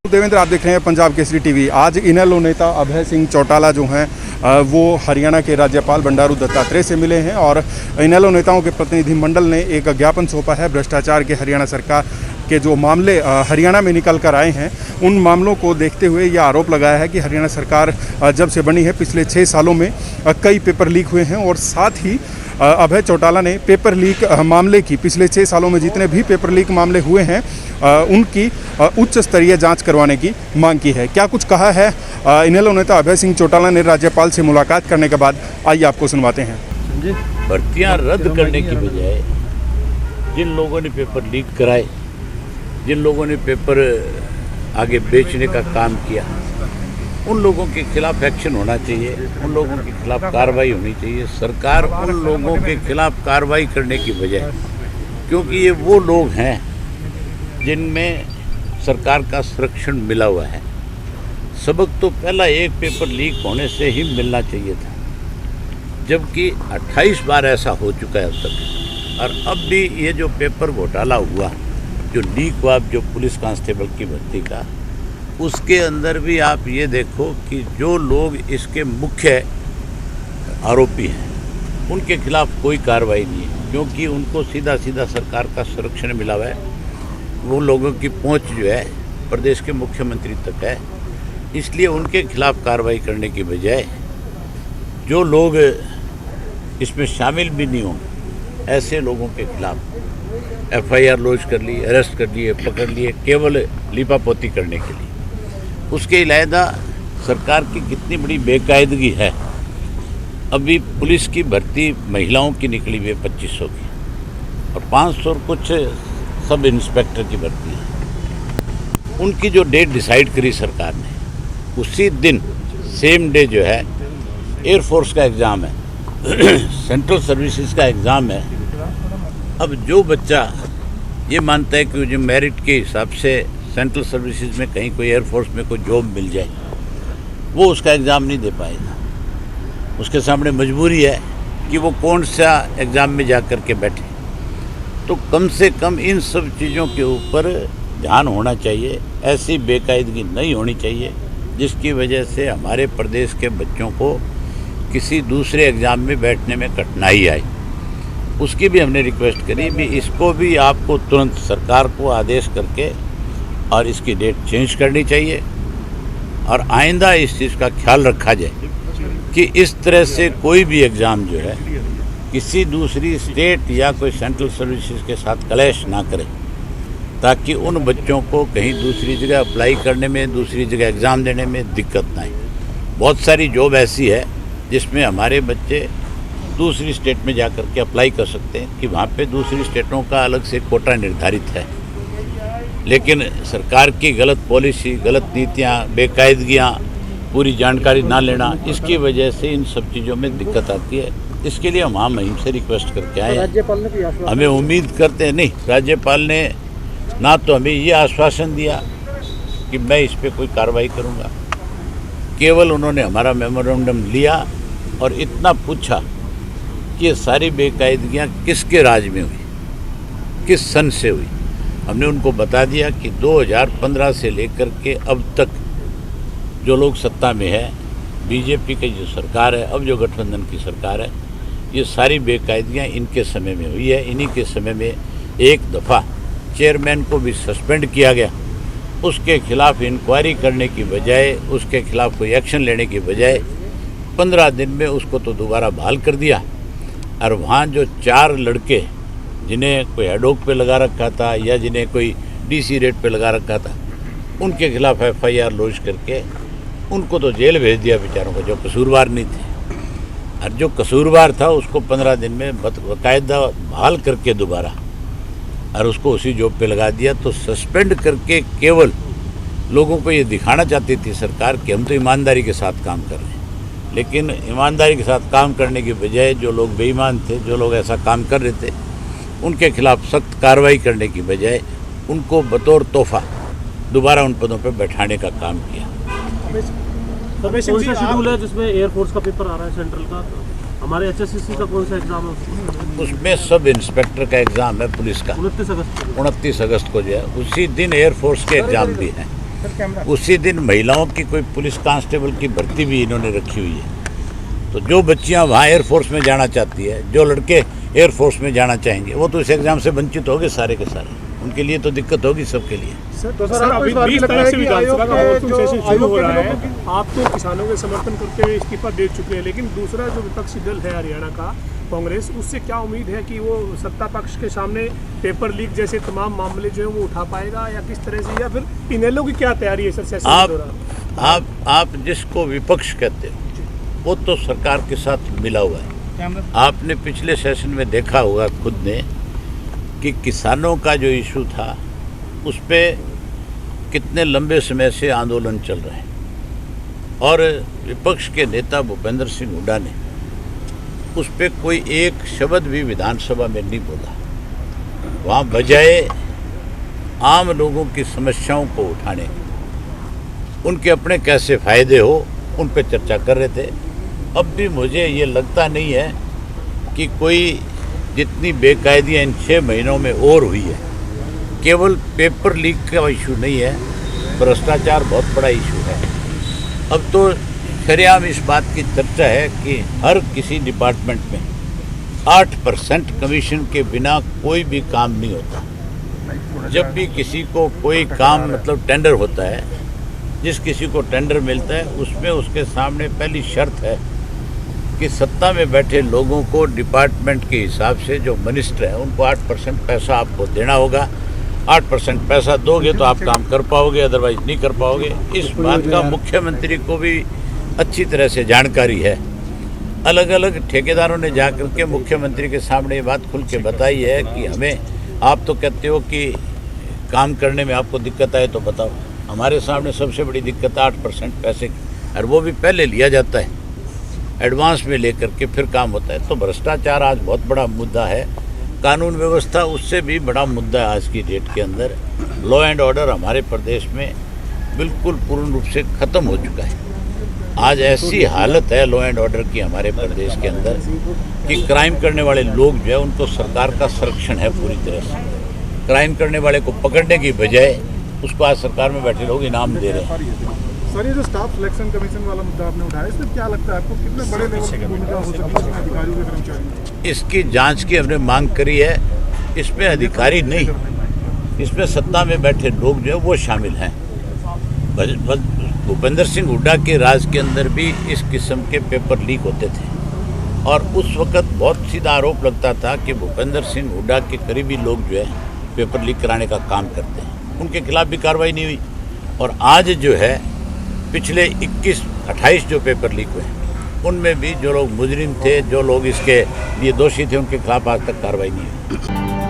देवेंद्र, आप देख रहे हैं पंजाब केसरी टीवी। आज इनेलो नेता अभय सिंह चौटाला जो हैं वो हरियाणा के राज्यपाल बंडारू दत्तात्रेय से मिले हैं और इनेलो नेताओं के प्रतिनिधिमंडल ने एक ज्ञापन सौंपा है। भ्रष्टाचार के हरियाणा सरकार के जो मामले हरियाणा में निकल कर आए हैं, उन मामलों को देखते हुए यह आरोप लगाया है कि हरियाणा सरकार जब से बनी है पिछले 6 सालों में कई पेपर लीक हुए हैं और साथ ही अभय चौटाला ने पेपर लीक मामले की पिछले 6 सालों में जितने भी पेपर लीक मामले हुए हैं उनकी उच्च स्तरीय जांच करवाने की मांग की है। क्या कुछ कहा है इनेलो नेता अभय सिंह चौटाला ने राज्यपाल से मुलाकात करने के बाद, आइए आपको सुनवाते हैं। भर्तियां रद्द करने की बजाय जिन लोगों ने पेपर लीक कराए, जिन लोगों ने पेपर आगे बेचने का काम किया, उन लोगों के खिलाफ एक्शन होना चाहिए, उन लोगों के खिलाफ कार्रवाई होनी चाहिए। सरकार उन लोगों के खिलाफ कार्रवाई करने की बजाय, क्योंकि ये वो लोग हैं जिनमें सरकार का संरक्षण मिला हुआ है। सबक तो पहला एक पेपर लीक होने से ही मिलना चाहिए था, जबकि 28 बार ऐसा हो चुका है अब तक। और अब भी ये जो पेपर घोटाला हुआ, जो लीक हुआ जो पुलिस कांस्टेबल की भर्ती का, उसके अंदर भी आप ये देखो कि जो लोग इसके मुख्य आरोपी हैं उनके खिलाफ कोई कार्रवाई नहीं है, क्योंकि उनको सीधा सीधा सरकार का संरक्षण मिला हुआ है। वो लोगों की पहुंच जो है प्रदेश के मुख्यमंत्री तक है, इसलिए उनके खिलाफ कार्रवाई करने की बजाय जो लोग इसमें शामिल भी नहीं हों ऐसे लोगों के खिलाफ FIR लॉन्च कर ली, अरेस्ट कर लिए, पकड़ लिए, केवल लीपापोती करने के लिए। उसके अलावा सरकार की कितनी बड़ी बेकायदगी है। अभी पुलिस की भर्ती महिलाओं की निकली हुई है 2500 की, और 500 कुछ सब इंस्पेक्टर की भर्ती है। उनकी जो डेट डिसाइड करी सरकार ने, उसी दिन सेम डे जो है एयरफोर्स का एग्ज़ाम है, सेंट्रल सर्विसेज का एग्ज़ाम है। अब जो बच्चा ये मानता है कि जो मेरिट के हिसाब से सेंट्रल सर्विसेज में कहीं कोई एयरफोर्स में कोई जॉब मिल जाए, वो उसका एग्ज़ाम नहीं दे पाएगा। उसके सामने मजबूरी है कि वो कौन सा एग्ज़ाम में जा कर के बैठे। तो कम से कम इन सब चीज़ों के ऊपर ध्यान होना चाहिए। ऐसी बेकायदगी नहीं होनी चाहिए जिसकी वजह से हमारे प्रदेश के बच्चों को किसी दूसरे एग्ज़ाम में बैठने में कठिनाई आए। उसकी भी हमने रिक्वेस्ट करी भी, इसको भी आपको तुरंत सरकार को आदेश करके और इसकी डेट चेंज करनी चाहिए, और आइंदा इस चीज़ का ख्याल रखा जाए कि इस तरह से कोई भी एग्ज़ाम जो है किसी दूसरी स्टेट या कोई सेंट्रल सर्विसेज के साथ क्लैश ना करे, ताकि उन बच्चों को कहीं दूसरी जगह अप्लाई करने में, दूसरी जगह एग्ज़ाम देने में दिक्कत ना आए। बहुत सारी जॉब ऐसी है जिसमें हमारे बच्चे दूसरी स्टेट में जा कर के अप्लाई कर सकते हैं कि वहाँ पे दूसरी स्टेटों का अलग से कोटा निर्धारित है। लेकिन सरकार की गलत पॉलिसी, गलत नीतियाँ, बेकायदगियाँ, पूरी जानकारी ना लेना, इसकी वजह से इन सब चीज़ों में दिक्कत आती है। इसके लिए हम मुहिम से रिक्वेस्ट करके आए हैं। राज्यपाल ने भी हमें उम्मीद करते हैं, नहीं, राज्यपाल ने ना तो हमें ये आश्वासन दिया कि मैं इस पर कोई कार्रवाई करूँगा, केवल उन्होंने हमारा मेमोरेंडम लिया और इतना पूछा कि ये सारी बेकायदगियाँ किसके राज में हुई, किस सन से हुई। हमने उनको बता दिया कि 2015 से लेकर के अब तक जो लोग सत्ता में है, बीजेपी की जो सरकार है, अब जो गठबंधन की सरकार है, ये सारी बेकायदगियाँ इनके समय में हुई है। इन्हीं के समय में एक दफ़ा चेयरमैन को भी सस्पेंड किया गया। उसके खिलाफ इंक्वायरी करने की बजाय, उसके खिलाफ कोई एक्शन लेने की बजाय 15 दिन में उसको तो दोबारा बहाल कर दिया। और वहाँ जो 4 लड़के जिन्हें कोई हेडोक पे लगा रखा था या जिन्हें कोई DC रेट पे लगा रखा था, उनके खिलाफ FIR लॉन्च करके उनको तो जेल भेज दिया बेचारों को, जो कसूरवार नहीं थे। और जो कसूरवार था उसको 15 दिन में बाकायदा बहाल करके दोबारा, और उसको उसी जॉब पे लगा दिया। तो सस्पेंड करके केवल लोगों को ये दिखाना चाहती थी सरकार कि हम तो ईमानदारी के साथ काम कर रहे हैं, लेकिन ईमानदारी के साथ काम करने की बजाय जो लोग बेईमान थे, जो लोग ऐसा काम कर रहे थे, उनके खिलाफ सख्त कार्रवाई करने की बजाय उनको बतौर तोहफा दोबारा उन पदों पर बैठाने का काम किया। कौन सा शेड्यूल है जिसमें एयरफोर्स का पेपर आ रहा है सेंट्रल का? हमारे HSCC का कौन सा एग्जाम है? उसमें सब इंस्पेक्टर का एग्ज़ाम है पुलिस का, 29 अगस्त को जो है, उसी दिन एयरफोर्स के एग्ज़ाम भी हैं। उसी दिन महिलाओं की कोई पुलिस कांस्टेबल की भर्ती भी इन्होंने रखी हुई है। तो जो बच्चियां वहाँ एयरफोर्स में जाना चाहती है, जो लड़के एयरफोर्स में जाना चाहेंगे, वो तो इस एग्ज़ाम से वंचित होंगे सारे के सारे। उनके लिए तो दिक्कत होगी सबके लिए। सर अभी 20 तारीख से विधानसभा का मॉनसून सेशन शुरू हो रहा है। आप तो किसानों के समर्थन करते हुए इस्तीफा दे चुके हैं, लेकिन दूसरा जो विपक्षी दल है हरियाणा का कांग्रेस, उससे क्या उम्मीद है कि वो सत्ता पक्ष के सामने पेपर लीक जैसे तमाम मामले जो है वो उठा पाएगा, या किस तरह से, या फिर इनेलो की क्या तैयारी है सर सेशन के दौरान? आप जिसको विपक्ष कहते हो वो तो सरकार के साथ मिला हुआ है। आपने पिछले सेशन में देखा होगा खुद ने कि किसानों का जो इशू था उस पे कितने लंबे समय से आंदोलन चल रहे हैं, और विपक्ष के नेता भूपेंद्र सिंह हुड्डा ने उस पे कोई एक शब्द भी विधानसभा में नहीं बोला। वहाँ बजाय आम लोगों की समस्याओं को उठाने, उनके अपने कैसे फायदे हो उन पे चर्चा कर रहे थे। अब भी मुझे ये लगता नहीं है कि कोई जितनी बेकायदियाँ इन 6 महीनों में और हुई है, केवल पेपर लीक का इशू नहीं है, भ्रष्टाचार बहुत बड़ा इशू है। अब तो सरेआम इस बात की चर्चा है कि हर किसी डिपार्टमेंट में 8% कमीशन के बिना कोई भी काम नहीं होता। जब भी किसी को कोई काम मतलब टेंडर होता है, जिस किसी को टेंडर मिलता है उसमें उसके सामने पहली शर्त है कि सत्ता में बैठे लोगों को डिपार्टमेंट के हिसाब से जो मिनिस्टर है उनको 8% पैसा आपको देना होगा। 8% पैसा दोगे तो आप काम कर पाओगे, अदरवाइज नहीं कर पाओगे। इस बात का मुख्यमंत्री को भी अच्छी तरह से जानकारी है। अलग अलग ठेकेदारों ने जाकर के मुख्यमंत्री के सामने ये बात खुल के बताई है कि हमें, आप तो कहते हो कि काम करने में आपको दिक्कत आए तो बताओ। हमारे सामने सबसे बड़ी दिक्कत 8% पैसे की, और वो भी पहले लिया जाता है, एडवांस में लेकर के फिर काम होता है। तो भ्रष्टाचार आज बहुत बड़ा मुद्दा है। कानून व्यवस्था उससे भी बड़ा मुद्दा है आज की डेट के अंदर। लॉ एंड ऑर्डर हमारे प्रदेश में बिल्कुल पूर्ण रूप से ख़त्म हो चुका है। आज ऐसी हालत है लॉ एंड ऑर्डर की हमारे प्रदेश के अंदर कि क्राइम करने वाले लोग जो है उनको सरकार का संरक्षण है पूरी तरह से। क्राइम करने वाले को पकड़ने की बजाय उसको आज सरकार में बैठे लोग इनाम दे रहे हैं। सर, ये जो स्टाफ सिलेक्शन कमीशन वाला मुद्दा आपने उठाया, इसमें क्या लगता है आपको, कितने बड़े लेवल की भूमिका हो सकती है अधिकारियों के कर्मचारियों? इसकी जांच की हमने मांग करी है। इसमें अधिकारी नहीं, इसमें सत्ता में बैठे लोग जो है वो शामिल हैं। भूपेंद्र सिंह हुड्डा के राज के अंदर भी इस किस्म के पेपर लीक होते थे, और उस वक्त बहुत सीधा आरोप लगता था कि भूपेंद्र सिंह हुड्डा के करीबी लोग जो है पेपर लीक कराने का काम करते हैं। उनके खिलाफ भी कार्रवाई नहीं हुई, और आज जो है पिछले 21-28 जो पेपर लीक हुए उनमें भी जो लोग मुजरिम थे, जो लोग इसके लिए दोषी थे, उनके खिलाफ आज तक कार्रवाई नहीं हुई।